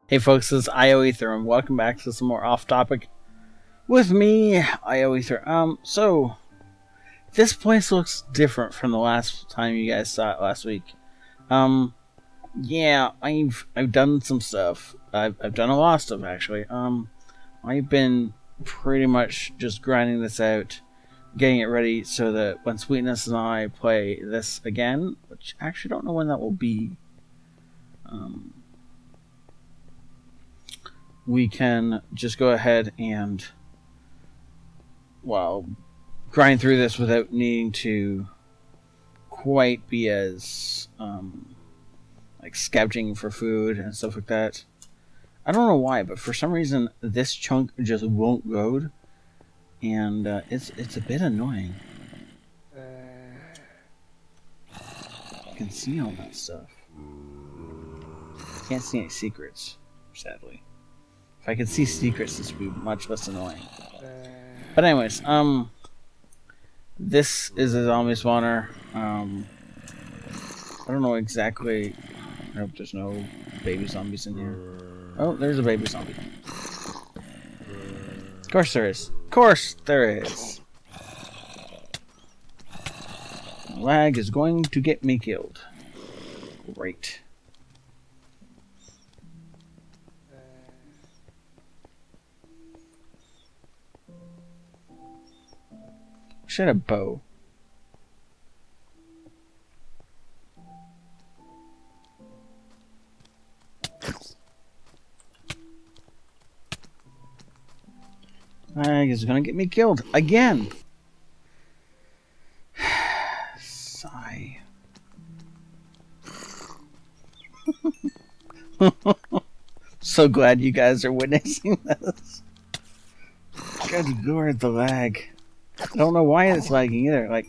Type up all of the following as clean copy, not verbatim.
Hey folks, this is ioEther and welcome back to some more off topic with me, ioEther. So this place looks different from the last time you guys saw it last week. Yeah, I've done some stuff. I've done a lot of stuff actually. I've been pretty much just grinding this out, getting it ready so that when Sweetness and I play this again, which I actually don't know when that will be, we can just go ahead and, well, grind through this without needing to quite be as like scavenging for food and stuff like that. I don't know why, but for some reason this chunk just won't load, and it's a bit annoying. You can see all that stuff. Can't see any secrets, sadly. If I could see secrets, this would be much less annoying. But anyways, this is a zombie spawner. I don't know exactly. I hope there's no baby zombies in here. Oh, there's a baby zombie. Of course there is. Of course there is. Lag is going to get me killed. Great. Should have a bow. Lag is gonna get me killed again. Sigh. So glad you guys are witnessing this. Good lord, the lag. I don't know why it's lagging either. Like,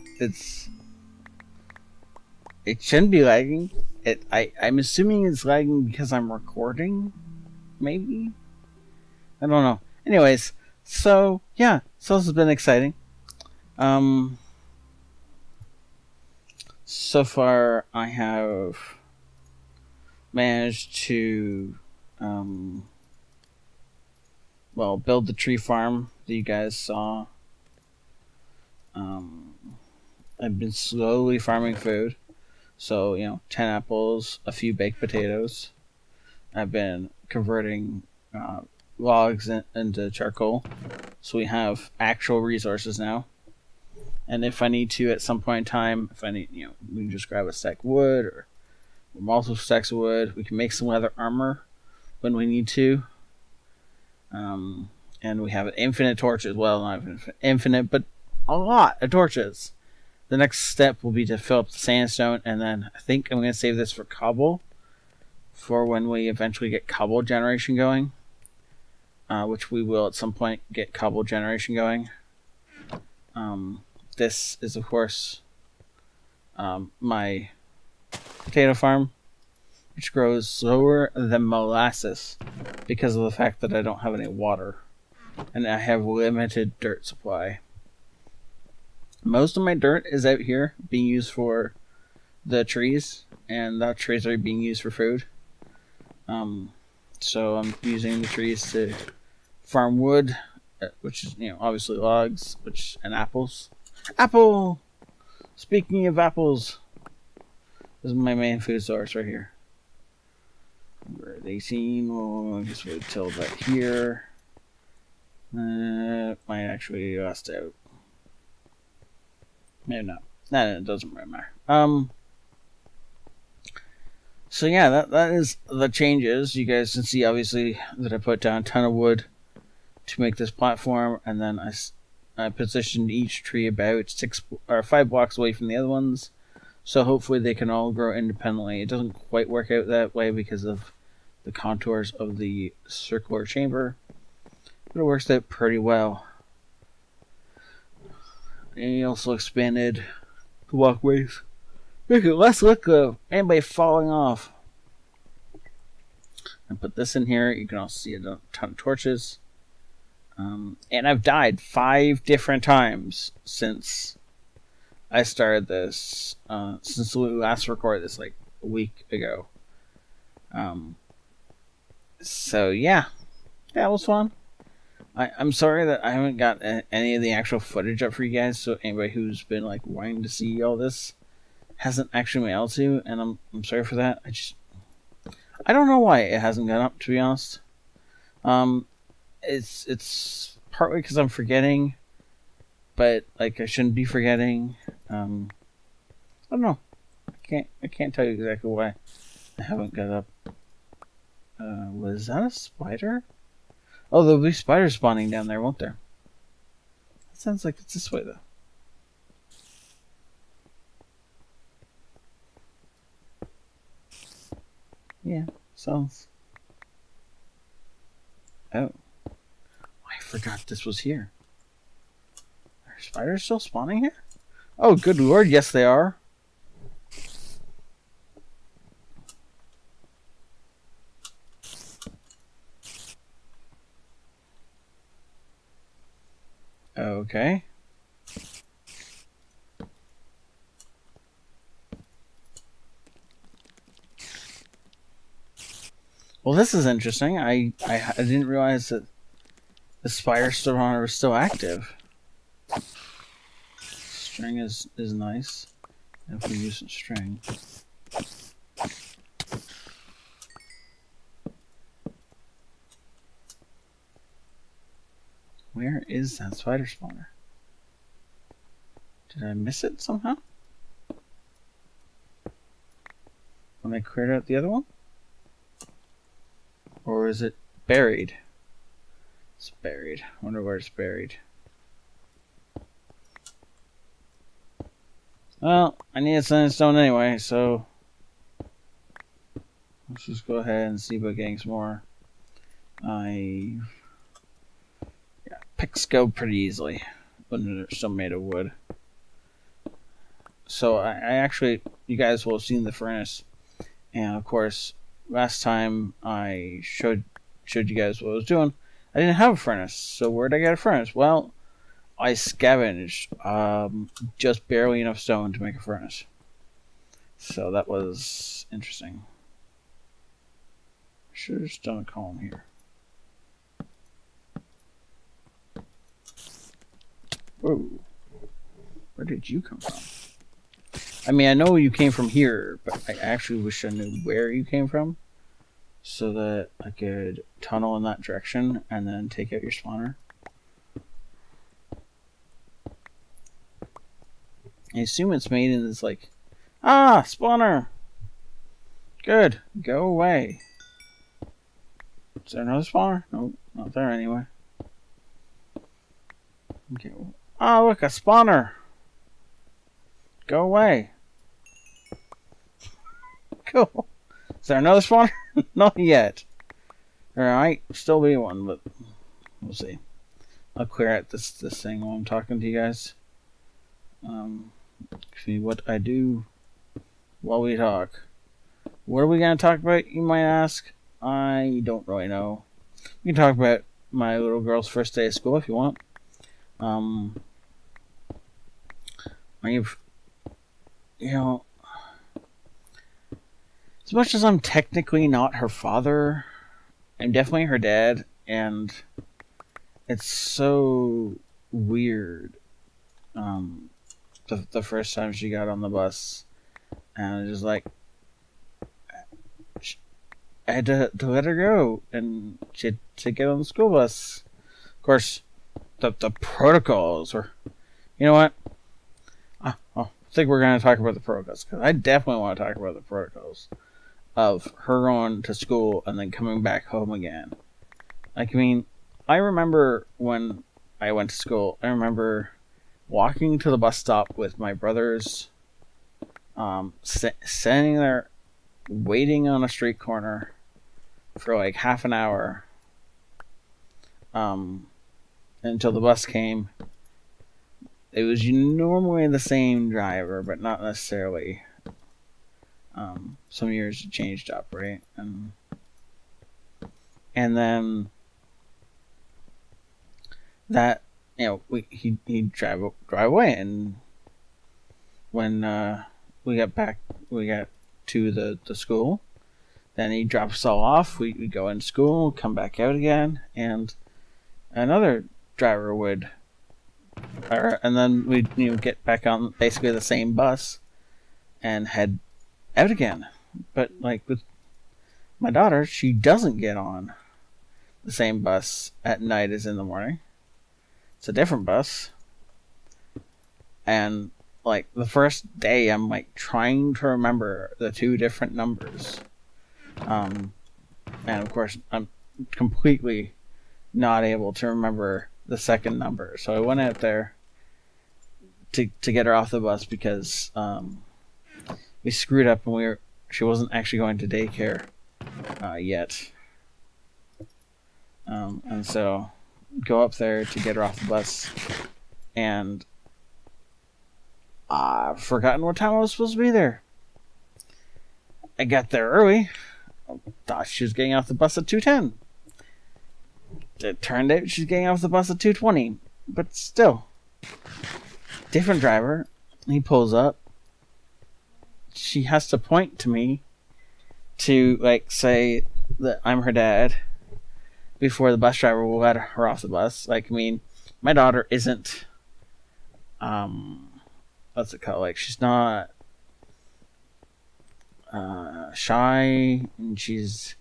it shouldn't be lagging. I'm assuming it's lagging because I'm recording. Maybe? I don't know. Anyways, so yeah, so this has been exciting. So far I have managed to build the tree farm that you guys saw. I've been slowly farming food. So, 10 apples, a few baked potatoes. I've been converting logs into charcoal. So we have actual resources now. And if I need to at some point in time, we can just grab a stack of wood or multiple stacks of wood. We can make some leather armor when we need to. And we have an infinite torches. Well, not infinite, but a lot of torches. The next step will be to fill up the sandstone, and then I think I'm going to save this for cobble, for when we eventually get cobble generation going, which we will at some point get cobble generation going. This is, of course, my potato farm, which grows slower than molasses because of the fact that I don't have any water, and I have limited dirt supply. Most of my dirt is out here being used for the trees, and the trees are being used for food. So I'm using the trees to farm wood, which is, obviously logs, and apples. Apple! Speaking of apples, this is my main food source right here. We're at 18. Well, I guess we'll till about here. Might actually last out. Maybe not. No, it doesn't really matter. So yeah, that is the changes. You guys can see obviously that I put down a ton of wood to make this platform, and then I positioned each tree about 5 blocks away from the other ones, so hopefully they can all grow independently. It doesn't quite work out that way because of the contours of the circular chamber, but it works out pretty well. And he also expanded the walkways. Make it less likely of anybody falling off. And put this in here. You can also see a ton of torches. And I've died 5 different times since I started this. Since we last recorded this like a week ago. So yeah, that was fun. I'm sorry that I haven't got any of the actual footage up for you guys. So anybody who's been like wanting to see all this hasn't actually been able to, and I'm sorry for that. I don't know why it hasn't gone up, to be honest. Um, it's partly because I'm forgetting, but like I shouldn't be forgetting. I don't know. I can't tell you exactly why I haven't got up. Was that a spider? Oh, there'll be spiders spawning down there, won't there? That sounds like it's this way though. Yeah, sounds. Oh, I forgot this was here. Are spiders still spawning here? Oh, good lord, yes they are. Okay. Well, this is interesting. I didn't realize that the spire spawner was still active. String is nice. If we use some string. Where is that spider spawner? Did I miss it somehow? When I cleared out the other one? Or is it buried? It's buried. I wonder where it's buried. Well, I need a sandstone anyway, so let's just go ahead and see about getting some more. Picks go pretty easily when they're still made of wood. So I actually, you guys will have seen the furnace, and of course, last time I showed you guys what I was doing, I didn't have a furnace. So where'd I get a furnace? Well, I scavenged just barely enough stone to make a furnace. So that was interesting. Should have just done a column here. Whoa. Where did you come from? I mean, I know you came from here, but I actually wish I knew where you came from so that I could tunnel in that direction and then take out your spawner. I assume it's made in this, like, spawner! Good, go away. Is there another spawner? Nope, not there anyway. Okay. Oh, look, a spawner! Go away. Cool. Is there another spawner? Not yet. There might still be one, but we'll see. I'll clear out this thing while I'm talking to you guys. See what I do while we talk. What are we going to talk about, you might ask? I don't really know. We can talk about my little girl's first day of school if you want. As much as I'm technically not her father, I'm definitely her dad, and it's so weird. The first time she got on the bus, and I was just like, I had to let her go, and she had to get on the school bus. Of course, the protocols were, you know what? I think we're going to talk about the protocols, because I definitely want to talk about the protocols of her going to school and then coming back home again. Like, I mean, I remember when I went to school, I remember walking to the bus stop with my brothers, standing there waiting on a street corner for like half an hour until the bus came. It was normally the same driver, but not necessarily. Some years it changed up, right? And then that, he'd drive away, and when we got to the school, Then he drops us all off. We go into school, come back out again, and another driver would, and then we'd get back on basically the same bus and head out again. But like with my daughter, she doesn't get on the same bus at night as in the morning. It's a different bus. And like the first day, I'm like trying to remember the two different numbers. And of course, I'm completely not able to remember the second number. So I went out there to get her off the bus because we screwed up and she wasn't actually going to daycare yet. And so go up there to get her off the bus, and I've forgotten what time I was supposed to be there. I got there early. I thought she was getting off the bus at 2:10. It turned out she's getting off the bus at 2:20. But still, different driver. He pulls up. She has to point to me to like say that I'm her dad before the bus driver will let her off the bus. Like, I mean, my daughter isn't what's it called? Like, she's not shy, and she's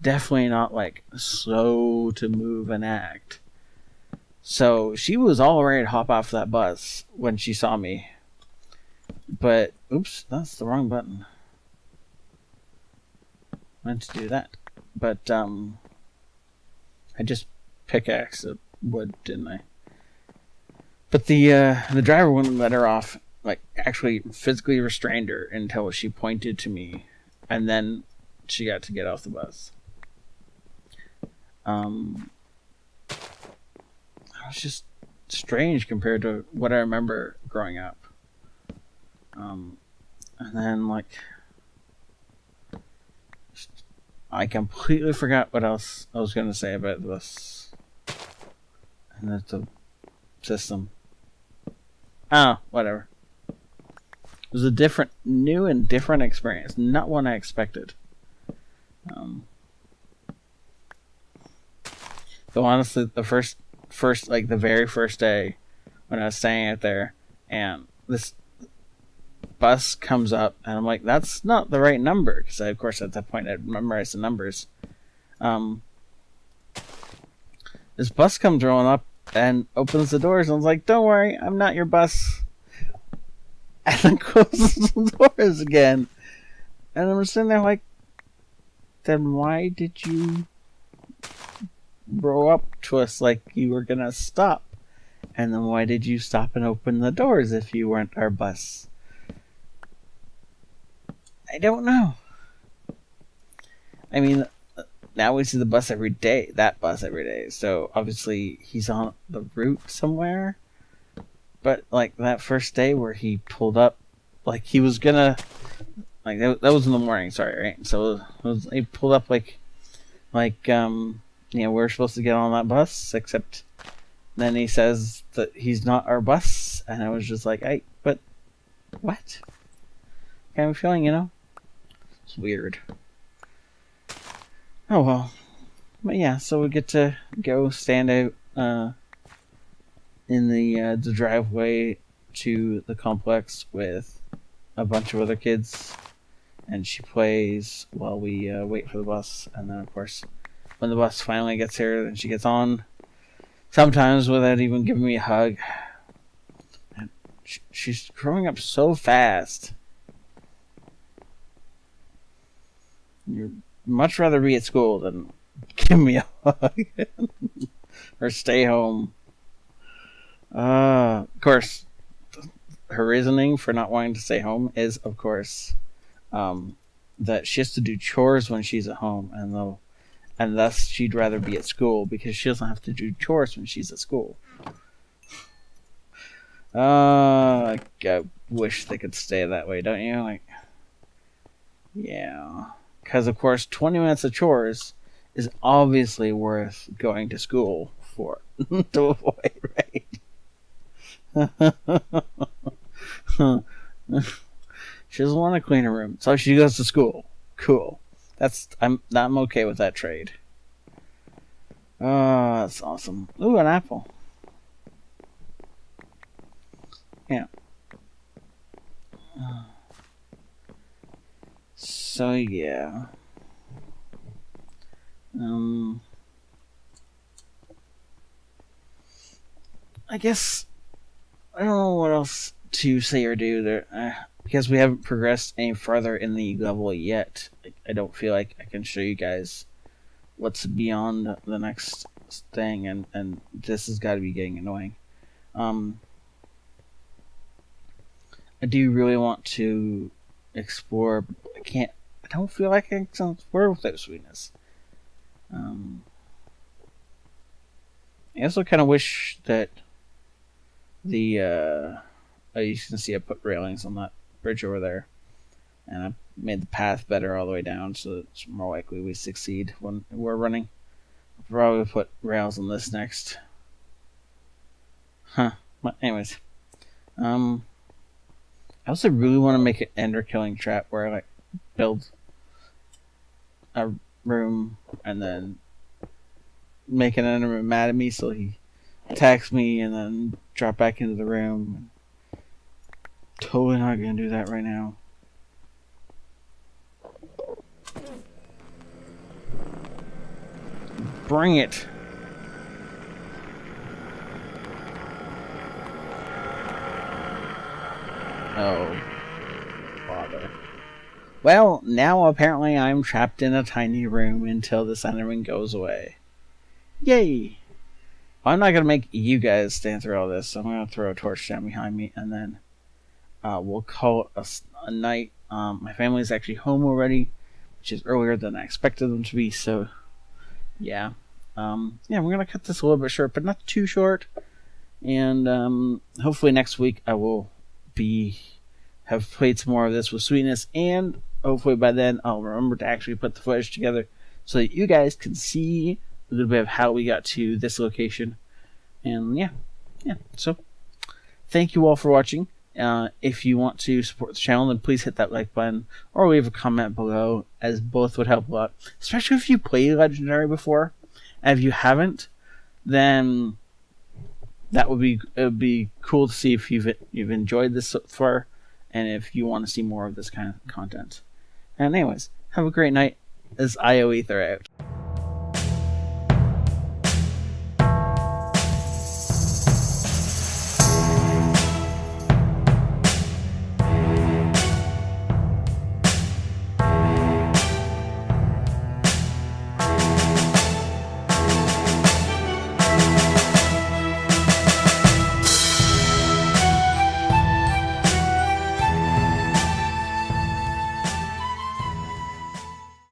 definitely not like slow to move and act. So she was all ready to hop off that bus when she saw me. But oops, that's the wrong button. I meant to do that. But I just pickaxed the wood, didn't I? But the driver wouldn't let her off. Like, actually physically restrained her until she pointed to me, and then she got to get off the bus. It was just strange compared to what I remember growing up. And then, like, I completely forgot what else I was going to say about this. And that's the system. Oh, whatever. It was a new and different experience. Not one I expected. So honestly, the first, like the very first day when I was staying out there, and this bus comes up, and I'm like, that's not the right number, because of course at that point I'd memorized the numbers. This bus comes rolling up and opens the doors, and I was like, don't worry, I'm not your bus. And then closes the doors again. And I'm sitting there like, then why did you roll up to us like you were gonna stop? And then why did you stop and open the doors if you weren't our bus? I don't know. I mean, now we see the bus every day, that bus every day. So obviously he's on the route somewhere. But like that first day where he pulled up, like he was gonna, like that was in the morning. Sorry, right? So he pulled up like we're supposed to get on that bus, except then he says that he's not our bus, and I was just like, but what? Kind of feeling, it's weird. Oh well, but yeah. So we get to go stand out in the driveway to the complex with a bunch of other kids, and she plays while we wait for the bus. And then of course when the bus finally gets here, then she gets on, sometimes without even giving me a hug. And she's growing up so fast. You'd much rather be at school than give me a hug or stay home. Of course, her reasoning for not wanting to stay home is, of course, that she has to do chores when she's at home, and thus she'd rather be at school because she doesn't have to do chores when she's at school. I wish they could stay that way, don't you? Like, yeah, because of course, 20 minutes of chores is obviously worth going to school for to avoid, right? She doesn't want to clean her room, so she goes to school. Cool. I'm okay with that trade. Oh, that's awesome. Ooh, an apple. Yeah. So yeah. I guess I don't know what else to say or do there, because we haven't progressed any further in the level yet. I don't feel like I can show you guys what's beyond the next thing, and this has got to be getting annoying. I do really want to explore, but I can't. I don't feel like I can explore without sweetness. I also kind of wish that the you can see I put railings on that bridge over there, and I made the path better all the way down, so it's more likely we succeed when we're running. I'll probably put rails on this next. Huh. But anyways, I also really want to make an ender killing trap where I like build a room and then make an enderman mad at me, so he attacks me and then drop back into the room. Totally not gonna do that right now. Bring it. Oh, bother. Well, now apparently I'm trapped in a tiny room until this enderman goes away. Yay! Well, I'm not gonna make you guys stand through all this, so I'm gonna throw a torch down behind me, and then we'll call it a night. My family's actually home already, which is earlier than I expected them to be. So, yeah, we're gonna cut this a little bit short, but not too short. And hopefully next week I will have played some more of this with sweetness, and hopefully by then I'll remember to actually put the footage together so that you guys can see a little bit of how we got to this location. And yeah. So thank you all for watching. If you want to support the channel, then please hit that like button or leave a comment below, as both would help a lot, especially if you played Legendary before. And if you haven't, then it would be cool to see if you've enjoyed this so far, and if you want to see more of this kind of content. And anyways, have a great night. This is ioEther out.